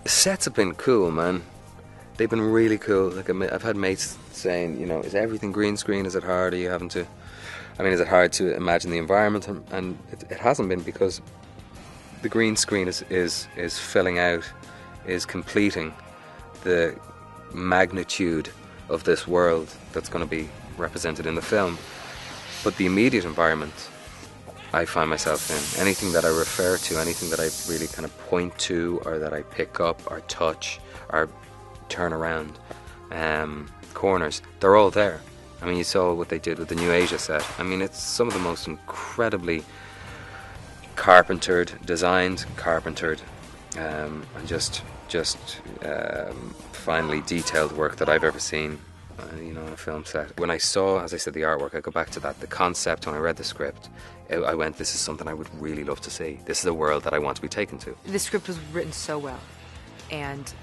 sets have been cool, man. They've been really cool. Like, I've had mates saying, you know, is everything green screen? Is it hard? Are you having to... I mean, is it hard to imagine the environment? And it hasn't been, because the green screen is filling out, is completing the magnitude of this world that's going to be represented in the film. But the immediate environment I find myself in, anything that I refer to, anything that I really kind of point to, or that I pick up or touch or turn around, corners, they're all there. I mean, you saw what they did with the New Asia set. I mean, it's some of the most incredibly designed, and just finely detailed work that I've ever seen, you know, on a film set. When I saw, as I said, the artwork, I go back to that, the concept. When I read the script, I went, this is something I would really love to see. This is a world that I want to be taken to. The script was written so well, and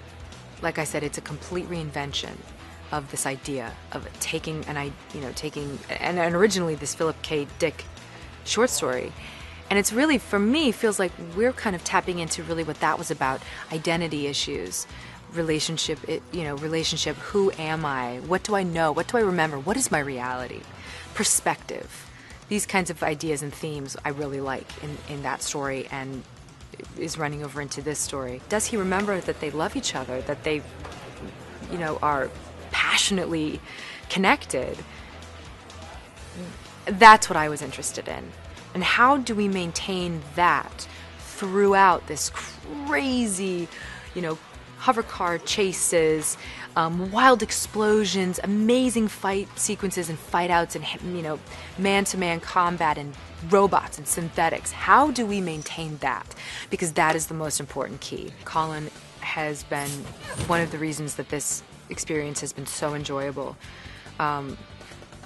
like I said, it's a complete reinvention of this idea of taking and originally this Philip K. Dick short story. And it's really, for me, feels like we're kind of tapping into really what that was about: identity issues, relationship, who am I? What do I know? What do I remember? What is my reality? Perspective. These kinds of ideas and themes I really like in that story, and is running over into this story. Does he remember that they love each other, that they, you know, are passionately connected? That's what I was interested in. And how do we maintain that throughout this crazy, you know, hover car chases, wild explosions, amazing fight sequences and fight outs, and, you know, man-to-man combat and robots and synthetics? How do we maintain that? Because that is the most important key. Colin has been one of the reasons that this experience has been so enjoyable.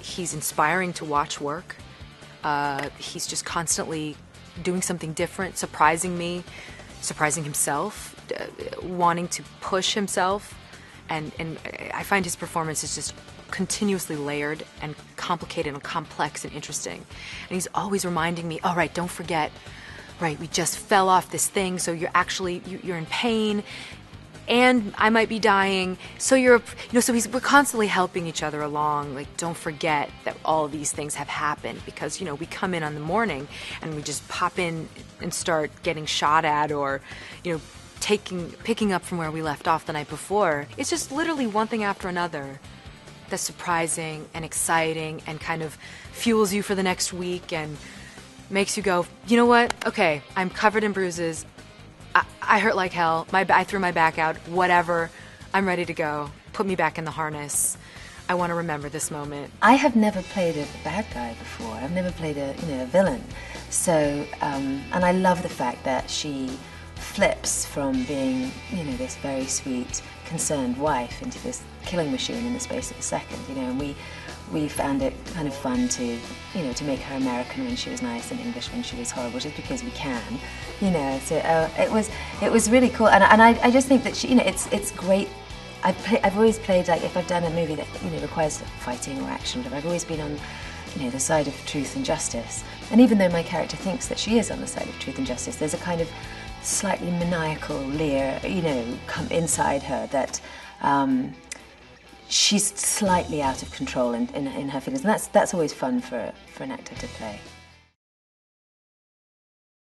He's inspiring to watch work. He's just constantly doing something different, surprising me, surprising himself, wanting to push himself, and I find his performance is just continuously layered and complicated and complex and interesting. And he's always reminding me, all right, don't forget, right, we just fell off this thing, so you're in pain, and I might be dying, so we're constantly helping each other along. Like, don't forget that all of these things have happened, because, you know, we come in on the morning and we just pop in and start getting shot at, or, you know, picking up from where we left off the night before. It's just literally one thing after another that's surprising and exciting and kind of fuels you for the next week and makes you go, you know what, okay, I'm covered in bruises, I hurt like hell, I threw my back out, whatever, I'm ready to go, put me back in the harness. I want to remember this moment. I have never played a bad guy before. I've never played a villain. So, and I love the fact that she flips from being, you know, this very sweet, concerned wife into this killing machine in the space of a second, you know, and we found it kind of fun to, you know, to make her American when she was nice and English when she was horrible, just because we can, you know. So it was really cool, and I just think that she, you know, it's great. I've always played, like, if I've done a movie that, you know, requires fighting or action, I've always been on, you know, the side of truth and justice. And even though my character thinks that she is on the side of truth and justice, there's a kind of slightly maniacal leer, you know, come inside her that she's slightly out of control in her feelings, and that's always fun for an actor to play.